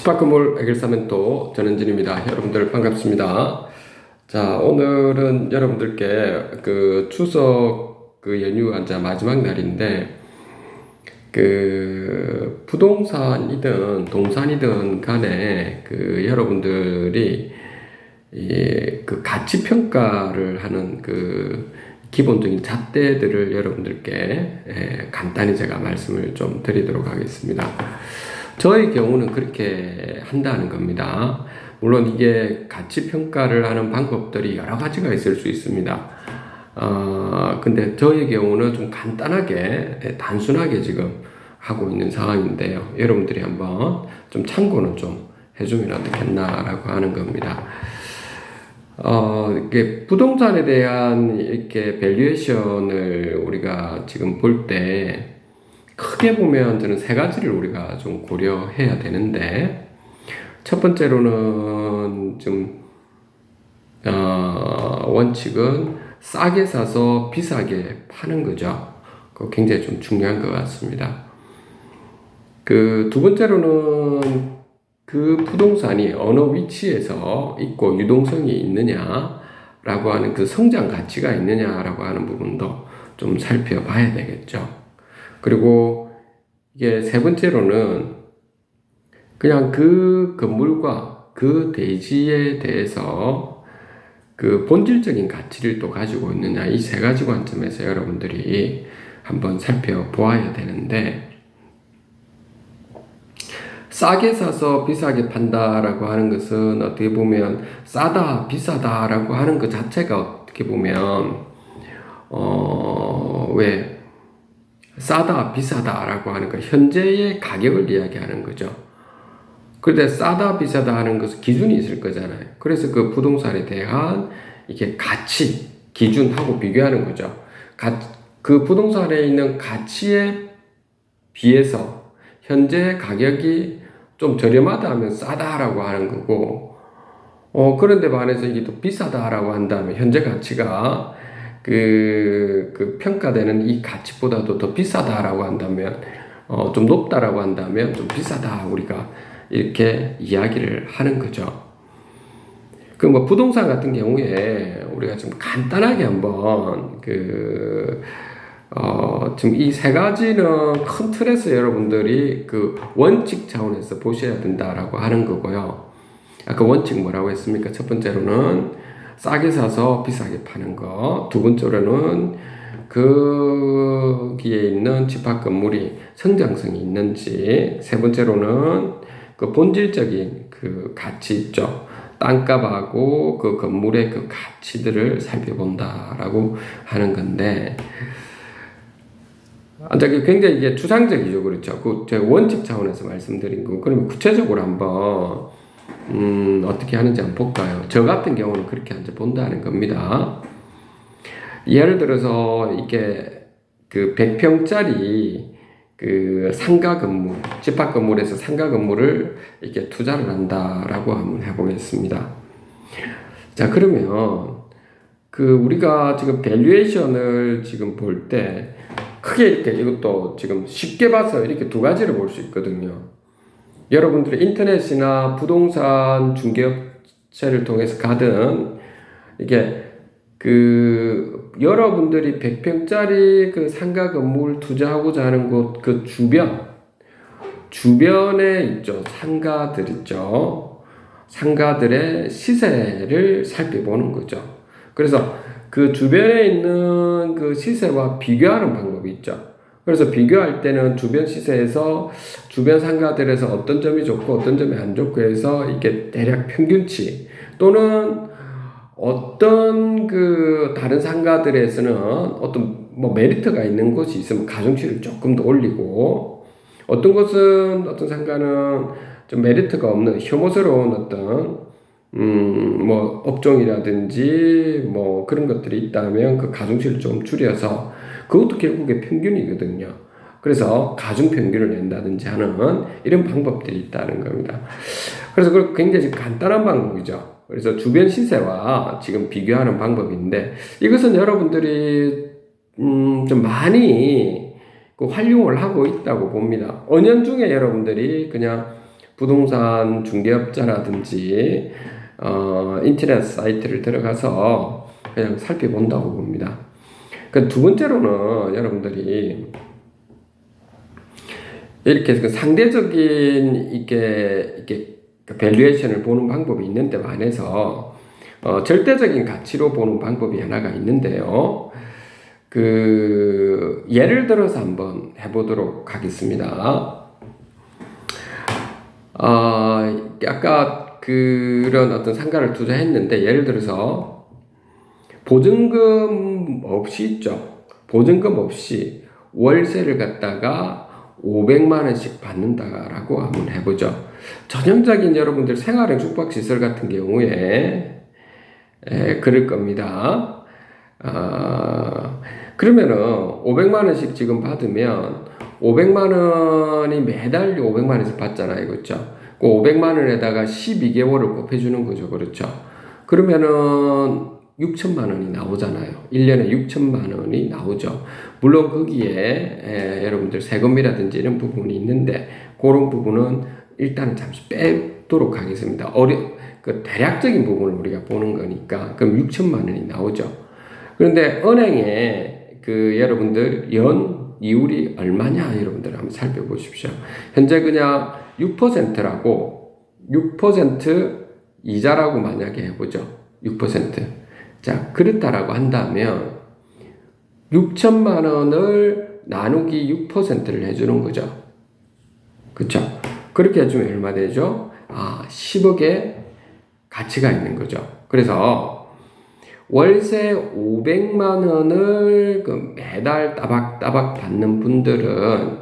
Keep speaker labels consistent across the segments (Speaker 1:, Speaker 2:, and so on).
Speaker 1: 집합건물 해결사멘토 전현진입니다. 여러분들 반갑습니다. 자, 오늘은 여러분들께 그 추석 그 연휴가 이제 마지막 날인데, 그 부동산이든 동산이든 간에 그 여러분들이 그 가치 평가를 하는 그 기본적인 잣대들을 여러분들께 간단히 제가 말씀을 좀 드리도록 하겠습니다. 저의 경우는 그렇게 한다는 겁니다. 물론 이게 가치 평가를 하는 방법들이 여러 가지가 있을 수 있습니다. 근데 저의 경우는 좀 간단하게, 단순하게 지금 하고 있는 상황인데요. 여러분들이 한번 좀 참고는 좀 해주면 어떻겠나라고 하는 겁니다. 이게 부동산에 대한 이렇게 밸류에이션을 우리가 지금 볼 때 크게 보면 저는 세 가지를 우리가 좀 고려해야 되는데, 첫 번째로는 좀 원칙은 싸게 사서 비싸게 파는 거죠. 그거 굉장히 좀 중요한 것 같습니다. 그 두 번째로는 그 부동산이 어느 위치에서 있고 유동성이 있느냐라고 하는 그 성장 가치가 있느냐라고 하는 부분도 좀 살펴봐야 되겠죠. 그리고 이게 세 번째로는 그냥 그 건물과 그 대지에 대해서 그 본질적인 가치를 또 가지고 있느냐, 이 세 가지 관점에서 여러분들이 한번 살펴보아야 되는데, 싸게 사서 비싸게 판다라고 하는 것은 어떻게 보면 싸다, 비싸다라고 하는 것 자체가 어떻게 보면 왜 싸다, 비싸다라고 하는 거, 현재의 가격을 이야기하는 거죠. 그런데 싸다, 비싸다 하는 것은 기준이 있을 거잖아요. 그래서 그 부동산에 대한 이게 가치, 기준하고 비교하는 거죠. 그 부동산에 있는 가치에 비해서 현재 가격이 좀 저렴하다 하면 싸다라고 하는 거고, 그런데 반해서 이게 또 비싸다라고 한다면 현재 가치가 그 평가되는 이 가치보다도 더 비싸다라고 한다면, 좀 높다라고 한다면 좀 비싸다, 우리가 이렇게 이야기를 하는 거죠. 그 뭐 부동산 같은 경우에 우리가 좀 간단하게 한번 지금 이 세 가지는 큰 틀에서 여러분들이 그 원칙 차원에서 보셔야 된다라고 하는 거고요. 아까 원칙 뭐라고 했습니까? 첫 번째로는 싸게 사서 비싸게 파는 거. 두 번째로는 거기에 있는 집합 건물이 성장성이 있는지. 세 번째로는 그 본질적인 그 가치 있죠. 땅값하고 그 건물의 그 가치들을 살펴본다라고 하는 건데, 굉장히 이게 추상적이죠. 그렇죠. 그 제가 원칙 차원에서 말씀드린 거. 그러면 구체적으로 한번 어떻게 하는지 한번 볼까요? 저 같은 경우는 그렇게 한번 본다는 겁니다. 예를 들어서 이게 그 100평짜리 그 상가 건물, 집합 건물에서 상가 건물을 이렇게 투자를 한다라고 한번 해보겠습니다. 자, 그러면 그 우리가 지금 밸류에이션을 지금 볼 때 크게 이렇게 이것도 지금 쉽게 봐서 이렇게 두 가지를 볼 수 있거든요. 여러분들이 인터넷이나 부동산 중개업체를 통해서 가든 이게 그 여러분들이 100평짜리 그 상가 건물 투자하고자 하는 곳 그 주변에 있죠. 상가들 있죠. 상가들의 시세를 살펴보는 거죠. 그래서 그 주변에 있는 그 시세와 비교하는 방법이 있죠. 그래서 비교할 때는 주변 시세에서 주변 상가들에서 어떤 점이 좋고 어떤 점이 안 좋고 해서 이게 대략 평균치, 또는 어떤 그 다른 상가들에서는 어떤 뭐 메리트가 있는 곳이 있으면 가중치를 조금 더 올리고, 어떤 상가는 좀 메리트가 없는 혐오스러운 어떤 뭐 업종이라든지 뭐 그런 것들이 있다면 그 가중치를 좀 줄여서, 그것도 결국에 평균이거든요. 그래서 가중 평균을 낸다든지 하는 이런 방법들이 있다는 겁니다. 그래서 그 굉장히 간단한 방법이죠. 그래서 주변 시세와 지금 비교하는 방법인데, 이것은 여러분들이 좀 많이 그 활용을 하고 있다고 봅니다. 은연중에 여러분들이 그냥 부동산 중개업자라든지 인터넷 사이트를 들어가서 그냥 살펴본다고 봅니다. 그 두 번째로는 여러분들이 이렇게 그 상대적인 이게 밸류에이션을 보는 방법이 있는데 반해서 절대적인 가치로 보는 방법이 하나가 있는데요. 그 예를 들어서 한번 해보도록 하겠습니다. 아까 그런 어떤 상가를 투자했는데 예를 들어서 보증금 없이 있죠. 보증금 없이 월세를 갖다가 500만 원씩 받는다라고 한번 해보죠. 전형적인 여러분들 생활형 숙박시설 같은 경우에 그럴 겁니다. 그러면은 500만 원씩 지금 받으면 500만 원이 매달 500만 원씩 받잖아요. 그렇죠? 그 500만 원에다가 12개월을 곱해주는 거죠. 그렇죠? 그러면은 6천만 원이 나오잖아요. 1년에 6천만 원이 나오죠. 물론 거기에 여러분들 세금이라든지 이런 부분이 있는데 그런 부분은 일단은 잠시 빼도록 하겠습니다. 그 대략적인 부분을 우리가 보는 거니까 그럼 6천만 원이 나오죠. 그런데 은행에 그 여러분들 연 이율이 얼마냐 여러분들 한번 살펴보십시오. 현재 그냥 6%라고 6% 이자라고 만약에 해보죠. 6%. 자, 그렇다라고 한다면 6천만 원을 나누기 6%를 해주는 거죠. 그쵸? 그렇게 해주면 얼마 되죠? 10억의 가치가 있는 거죠. 그래서 월세 500만 원을 그 매달 따박따박 받는 분들은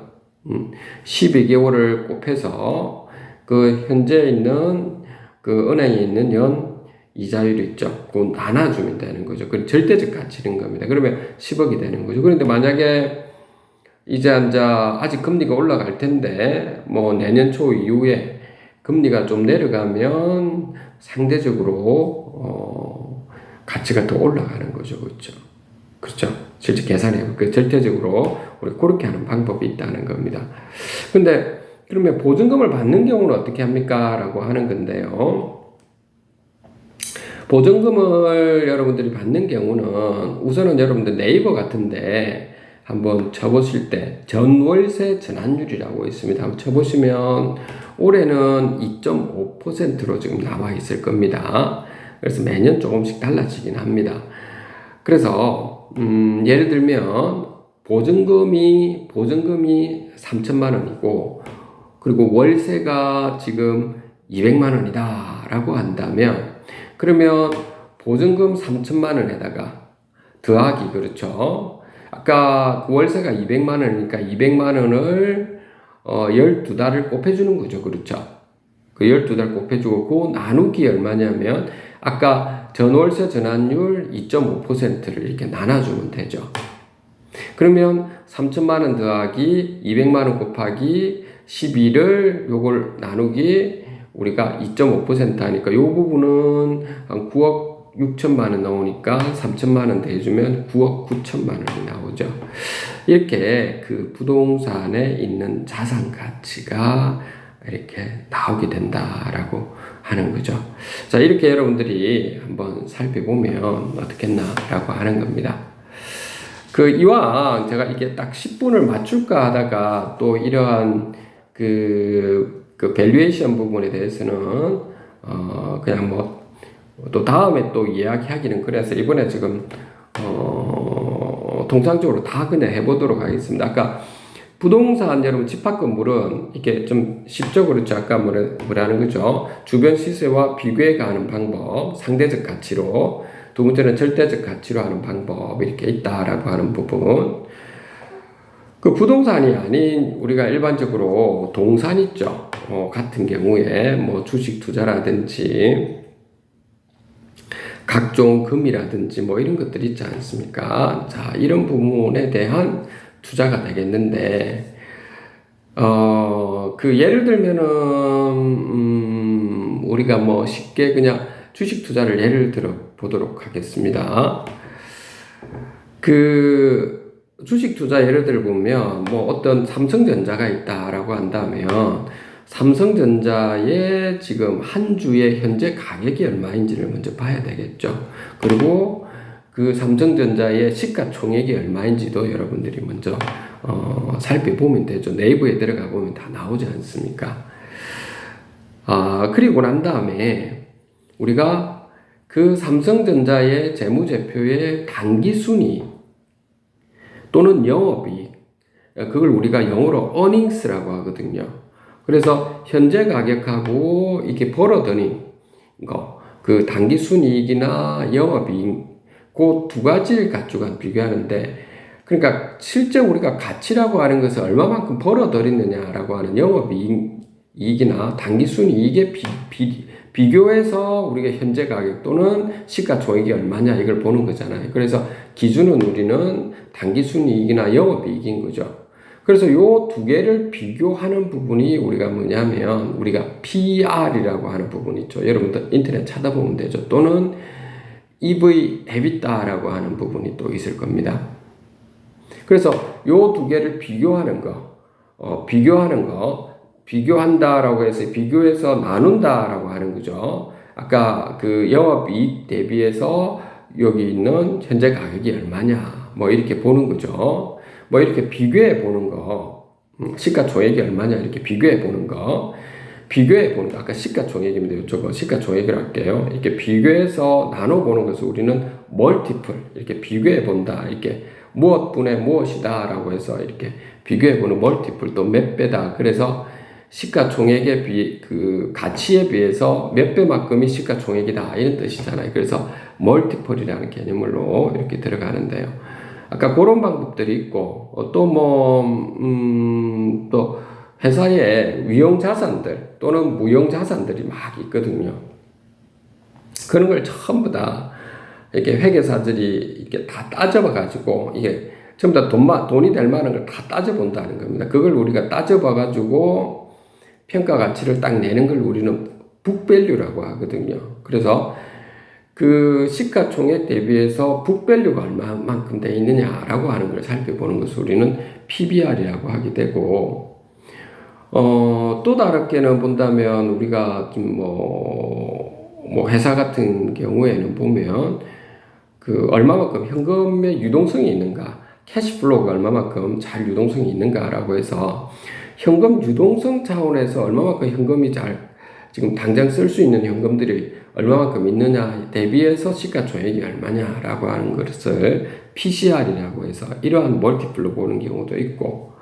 Speaker 1: 12개월을 곱해서 그 현재 있는 그 은행에 있는 연 이자율이 있죠. 그거 나눠주면 되는 거죠. 그 절대적 가치는 겁니다. 그러면 10억이 되는 거죠. 그런데 만약에 이제 아직 금리가 올라갈 텐데 뭐 내년 초 이후에 금리가 좀 내려가면 상대적으로 가치가 더 올라가는 거죠. 그렇죠? 그렇죠? 실제 계산해 그 절대적으로 우리 그렇게 하는 방법이 있다는 겁니다. 근데 그러면 보증금을 받는 경우는 어떻게 합니까? 라고 하는 건데요. 보증금을 여러분들이 받는 경우는 우선은 여러분들 네이버 같은데 한번 쳐보실 때 전월세 전환율이라고 있습니다. 한번 쳐보시면 올해는 2.5%로 지금 나와 있을 겁니다. 그래서 매년 조금씩 달라지긴 합니다. 그래서 예를 들면 보증금이 3천만 원이고 그리고 월세가 지금 200만 원이다 라고 한다면 그러면 보증금 3천만 원에다가 더하기 그렇죠. 아까 월세가 200만 원이니까 200만 원을 12달을 곱해주는 거죠. 그렇죠. 그 12달 곱해주고 그 나누기 얼마냐면 아까 전월세 전환율 2.5%를 이렇게 나눠주면 되죠. 그러면 3천만 원 더하기 200만 원 곱하기 12를 요걸 나누기 우리가 2.5% 하니까 이 부분은 한 9억 6천만 원 나오니까 3천만 원 더해주면 9억 9천만 원이 나오죠. 이렇게 그 부동산에 있는 자산 가치가 이렇게 나오게 된다라고 하는 거죠. 자, 이렇게 여러분들이 한번 살펴보면 어떻겠나라고 하는 겁니다. 그 이왕 제가 이게 딱 10분을 맞출까 하다가 또 이러한 그 밸류에이션 부분에 대해서는 그냥 뭐 또 다음에 또 이야기하기는 그래서 이번에 지금 통상적으로 다 그냥 해보도록 하겠습니다. 아까 부동산 여러분 집합 건물은 이게 좀 쉽죠. 그렇죠. 아까 뭐라는 거죠. 주변 시세와 비교해 가는 방법, 상대적 가치로. 두 번째는 절대적 가치로 하는 방법 이렇게 있다라고 하는 부분. 그 부동산이 아닌 우리가 일반적으로 동산 있죠. 같은 경우에 뭐 주식 투자라든지 각종 금이라든지 뭐 이런 것들이 있지 않습니까? 자, 이런 부분에 대한 투자가 되겠는데, 그 예를 들면은 우리가 뭐 쉽게 그냥 주식 투자를 예를 들어 보도록 하겠습니다. 그 주식 투자 예를 들어 보면 뭐 어떤 삼성전자가 있다라고 한다면 삼성전자의 지금 한 주의 현재 가격이 얼마인지를 먼저 봐야 되겠죠. 그리고 그 삼성전자의 시가총액이 얼마인지도 여러분들이 먼저 살펴보면 되죠. 네이버에 들어가 보면 다 나오지 않습니까? 그리고 난 다음에 우리가 그 삼성전자의 재무제표의 당기순위 또는 영업이익, 그걸 우리가 영어로 earnings라고 하거든요. 그래서 현재 가격하고 이게 벌어들인 거, 그 당기순이익이나 영업이익, 그 두 가지를 가지고 비교하는데, 그러니까 실제 우리가 가치라고 하는 것을 얼마만큼 벌어들였느냐라고 하는 영업이익이나 당기순이익의 비교해서 우리가 현재 가격 또는 시가총액이 얼마냐 이걸 보는 거잖아요. 그래서 기준은 우리는 당기순이익이나 영업이익인 거죠. 그래서 요 두 개를 비교하는 부분이 우리가 뭐냐면 우리가 PR이라고 하는 부분이 있죠. 여러분들 인터넷 찾아보면 되죠. 또는 EV/EBITDA라고 하는 부분이 또 있을 겁니다. 그래서 요 두 개를 비교하는 거, 비교한다라고 해서 비교해서 나눈다라고 하는 거죠. 아까 그 영업이익 대비해서 여기 있는 현재 가격이 얼마냐, 뭐 이렇게 보는 거죠. 뭐 이렇게 비교해 보는 거, 시가총액이 얼마냐 이렇게 비교해 보는 거, 아까 시가총액입니다. 저거 시가총액을 할게요. 이렇게 비교해서 나눠보는 것을 우리는 멀티플, 이렇게 비교해 본다, 이렇게 무엇분의 무엇이다라고 해서 이렇게 비교해 보는 멀티플, 또 몇 배다. 그래서 시가총액의 그 가치에 비해서 몇 배만큼이 시가총액이다 이런 뜻이잖아요. 그래서 멀티플이라는 개념으로 이렇게 들어가는데요. 아까 그런 방법들이 있고 또 회사에 위용자산들 또는 무용자산들이 막 있거든요. 그런 걸 전부 다 이렇게 회계사들이 이렇게 다 따져봐 가지고 이게 전부 다 돈이 될 만한 걸 다 따져본다는 겁니다. 그걸 우리가 따져봐 가지고 평가 가치를 딱 내는 걸 우리는 북밸류라고 하거든요. 그래서 그 시가총액 대비해서 북밸류가 얼마만큼 돼 있느냐라고 하는 걸 살펴보는 것을 우리는 PBR이라고 하게 되고, 또 다르게는 본다면 우리가 뭐 회사 같은 경우에는 보면 그 얼마만큼 현금의 유동성이 있는가, 캐시플로우가 얼마만큼 잘 유동성이 있는가라고 해서 현금 유동성 차원에서 얼마만큼 현금이 지금 당장 쓸 수 있는 현금들이 얼마만큼 있느냐 대비해서 시가총액이 얼마냐라고 하는 것을 PCR이라고 해서 이러한 멀티플로 보는 경우도 있고,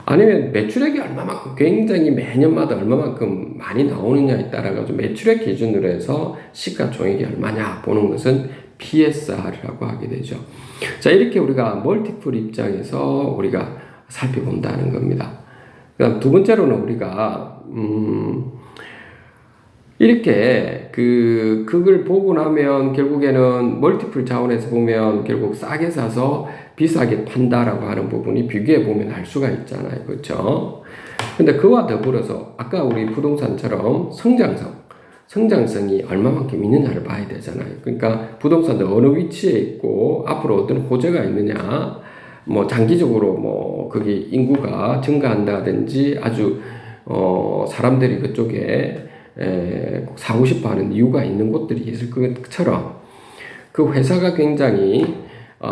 Speaker 1: 아니면 매출액이 얼마만큼 굉장히 매년마다 얼마만큼 많이 나오느냐에 따라 가지고 매출액 기준으로 해서 시가총액이 얼마냐 보는 것은 PSR이라고 하게 되죠. 자, 이렇게 우리가 멀티플 입장에서 우리가 살펴본다는 겁니다. 그다음 두 번째로는 우리가 이렇게 그걸 보고 나면 결국에는 멀티플 차원에서 보면 결국 싸게 사서 비싸게 판다라고 하는 부분이 비교해 보면 알 수가 있잖아요. 그렇죠? 근데 그와 더불어서 아까 우리 부동산처럼 성장성이 얼마만큼 있느냐를 봐야 되잖아요. 그러니까 부동산도 어느 위치에 있고 앞으로 어떤 호재가 있느냐, 뭐 장기적으로 뭐 거기 인구가 증가한다든지 아주 사람들이 그쪽에 사고 싶어 하는 이유가 있는 곳들이 있을 것처럼 그 회사가 굉장히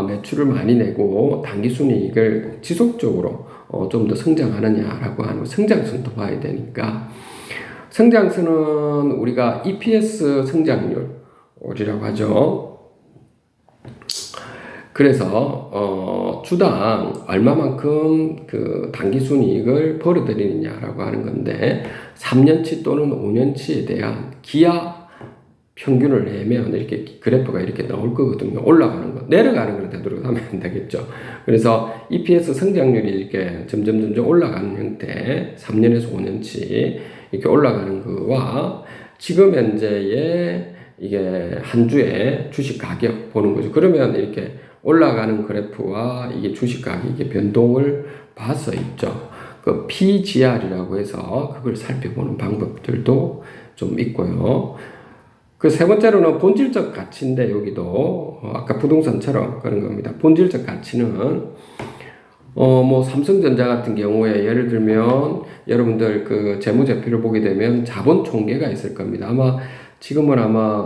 Speaker 1: 매출을 많이 내고 당기순이익을 지속적으로 좀 더 성장하느냐라고 하는 성장성도 봐야 되니까, 성장성은 우리가 EPS 성장률이라고 하죠. 그래서 주당 얼마만큼 그 당기순이익을 벌어들이느냐라고 하는 건데 3년치 또는 5년치에 대한 기하 평균을 내면 이렇게 그래프가 이렇게 나올 거거든요. 올라가는 거, 내려가는 걸 되도록하면 안 되겠죠. 그래서 EPS 성장률이 이렇게 점점 올라가는 형태, 3년에서 5년치 이렇게 올라가는 거와 지금 현재의 이게 한 주에 주식 가격 보는 거죠. 그러면 이렇게 올라가는 그래프와 이게 주식 가격의 변동을 봐서 있죠. 그 PGR이라고 해서 그걸 살펴보는 방법들도 좀 있고요. 그 세 번째로는 본질적 가치인데, 여기도 아까 부동산처럼 그런 겁니다. 본질적 가치는 뭐 삼성전자 같은 경우에 예를 들면 여러분들 그 재무제표를 보게 되면 자본 총계가 있을 겁니다. 아마 지금은 아마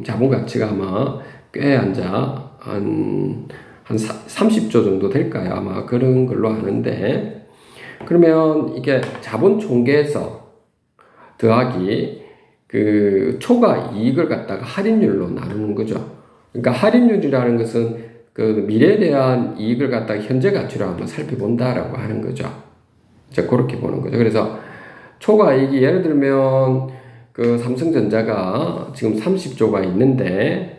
Speaker 1: 자본 가치가 아마 꽤 앉아 한 30조 정도 될까요? 아마 그런 걸로 아는데, 그러면 이게 자본 총계에서 더하기 그 초과 이익을 갖다가 할인율로 나누는 거죠. 그러니까 할인율이라는 것은 그 미래에 대한 이익을 갖다가 현재 가치로 한번 살펴본다라고 하는 거죠. 이제 그렇게 보는 거죠. 그래서 초과 이익이 예를 들면 그 삼성전자가 지금 30조가 있는데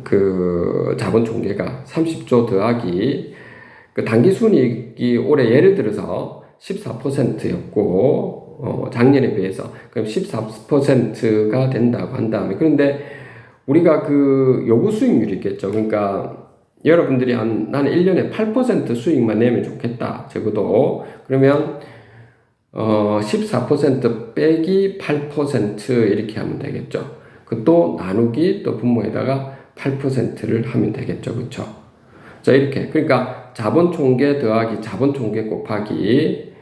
Speaker 1: 그 자본 총계가 30조 더하기 그 당기순이익이 올해 예를 들어서 14%였고 작년에 비해서 그럼 14%가 된다고 한 다음에, 그런데 우리가 그 요구 수익률이 있겠죠. 그러니까 여러분들이 나는 1년에 8% 수익만 내면 좋겠다. 적어도. 그러면 14% 빼기 8% 이렇게 하면 되겠죠. 그 또 나누기 또 분모에다가 8%를 하면 되겠죠. 그렇죠? 자, 이렇게. 그러니까 자본 총계 더하기 자본 총계 곱하기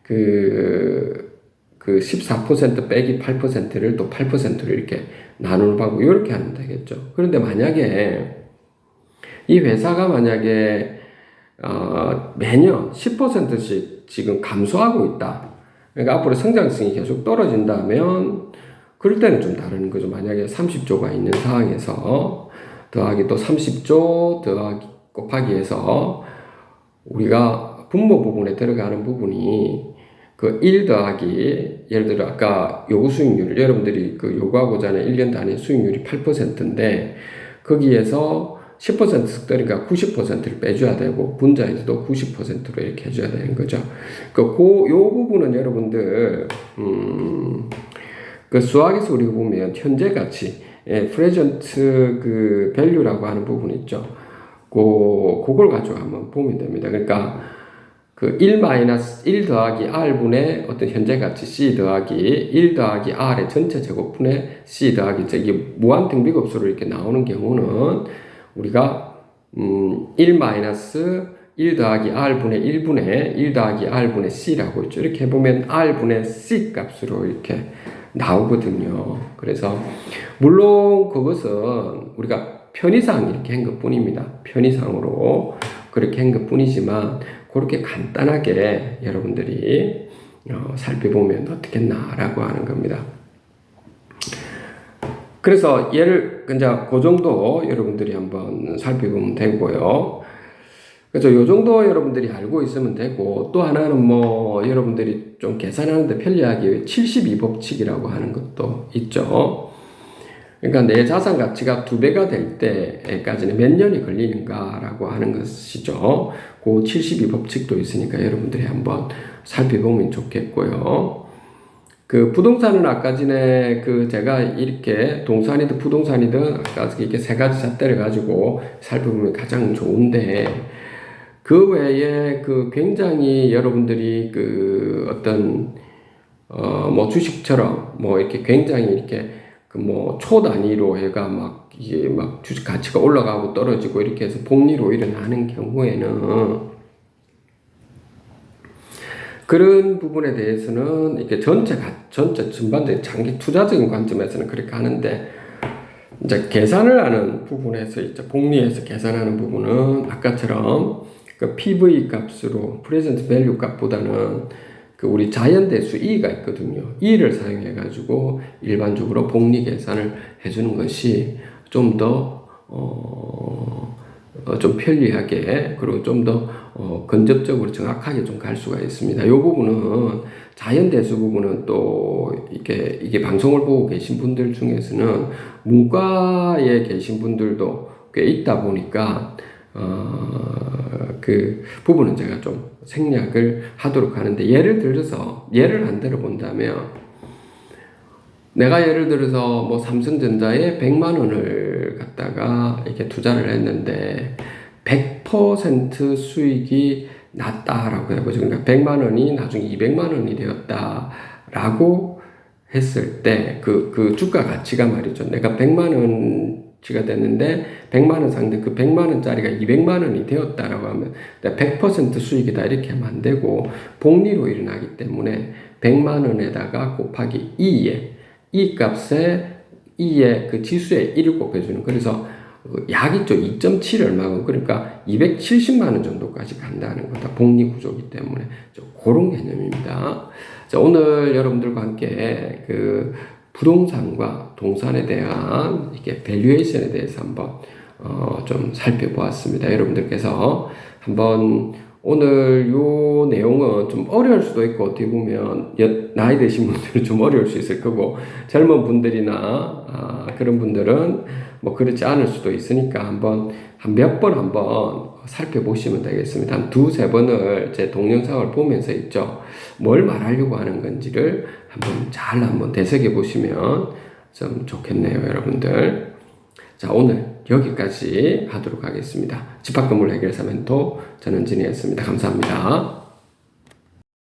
Speaker 1: 그 14% 빼기 8%를 또 8%를 이렇게 나누는 방법, 이렇게 하면 되겠죠. 그런데 만약에 이 회사가 만약에 매년 10%씩 지금 감소하고 있다. 그러니까 앞으로 성장성이 계속 떨어진다면 그럴 때는 좀 다른 거죠. 만약에 30조가 있는 상황에서 더하기 또 30조 더하기 곱하기 해서 우리가 분모 부분에 들어가는 부분이 그 1 더하기, 예를 들어 아까 요구 수익률, 여러분들이 그 요구하고자 하는 1년 단위 수익률이 8%인데 거기에서 10% 습득이니까 90%를 빼줘야 되고 분자에서도 90%로 이렇게 해줘야 되는 거죠. 요 부분은 여러분들 그 수학에서 우리가 보면 현재 가치, 프레젠트 그 밸류라고 하는 부분 있죠. 그걸 가지고 한번 보면 됩니다. 그러니까 그 1 더하기 R분의 어떤 현재 가치 C 더하기 1 더하기 R의 전체 제곱분의 C 더하기, 이게 무한 등비급수로 이렇게 나오는 경우는 우리가 1 더하기 R분의 1분의 1 더하기 R분의 C라고 있죠. 이렇게 해보면 R분의 C 값으로 이렇게 나오거든요. 그래서 물론 그것은 우리가 편의상 이렇게 한 것 뿐입니다. 편의상으로 그렇게 한 것 뿐이지만 그렇게 간단하게 여러분들이 살펴보면 어떻겠나라고 하는 겁니다. 그래서 이제 그 정도 여러분들이 한번 살펴보면 되고요. 그래서 요 정도 여러분들이 알고 있으면 되고, 또 하나는 뭐 여러분들이 좀 계산하는데 편리하기 위해 72법칙이라고 하는 것도 있죠. 그러니까 내 자산 가치가 2배가 될 때까지는 몇 년이 걸리는가라고 하는 것이죠. 그 72법칙도 있으니까 여러분들이 한번 살펴보면 좋겠고요. 그 부동산은 아까 전에 그 제가 이렇게 동산이든 부동산이든 아까 이렇게 세 가지 잣대를 가지고 살펴보면 가장 좋은데, 그 외에 그 굉장히 여러분들이 그 어떤 뭐 주식처럼 뭐 이렇게 굉장히 이렇게 그 뭐 초단위로 해가 막 이게 막 주식 가치가 올라가고 떨어지고 이렇게 해서 복리로 일어나는 경우에는 그런 부분에 대해서는 이렇게 전체 전반적인 장기 투자적인 관점에서는 그렇게 하는데, 이제 계산을 하는 부분에서 이제 복리해서 계산하는 부분은 아까처럼 그 PV 값으로 프레젠트 밸류 값보다는 그 우리 자연대수 E가 있거든요. E를 사용해 가지고 일반적으로 복리 계산을 해주는 것이 좀 더 좀 편리하게, 그리고 좀 더 근접적으로 정확하게 좀 갈 수가 있습니다. 이 부분은 자연대수 부분은 또 이게 방송을 보고 계신 분들 중에서는 문과에 계신 분들도 꽤 있다 보니까 그 부분은 제가 좀 생략을 하도록 하는데, 예를 안 들어본다면, 내가 예를 들어서 뭐 삼성전자에 100만 원을 갖다가 이렇게 투자를 했는데 100% 수익이 났다라고 해보죠. 그러니까 100만 원이 나중에 200만 원이 되었다라고 했을 때 그 주가 가치가 말이죠. 내가 100만 원 유치가 됐는데 100만 원 상대 그 100만 원짜리가 200만 원이 되었다라고 하면 100% 수익이다 이렇게 하면 안 되고 복리로 일어나기 때문에 100만 원에다가 곱하기 2에 이 값에 2의 그 지수에 1을 곱해주는 그래서 약 있죠. 2.7 얼마고 그러니까 270만 원 정도까지 간다는 거다. 복리 구조이기 때문에 그런 개념입니다. 자, 오늘 여러분들과 함께 그 부동산과 동산에 대한 이게 밸류에이션에 대해서 한번 좀 살펴보았습니다. 여러분들께서 한번 오늘 요 내용은 좀 어려울 수도 있고 어떻게 보면 나이 드신 분들은 좀 어려울 수 있을 거고 젊은 분들이나 그런 분들은 뭐 그렇지 않을 수도 있으니까 한번 한 몇 번 한번 살펴보시면 되겠습니다. 한 두세 번을 제 동영상을 보면서 있죠. 뭘 말하려고 하는 건지를 한번 되새겨 보시면 좀 좋겠네요, 여러분들. 자, 오늘 여기까지 하도록 하겠습니다. 집합건물 해결사 멘토 전원진이었습니다. 감사합니다.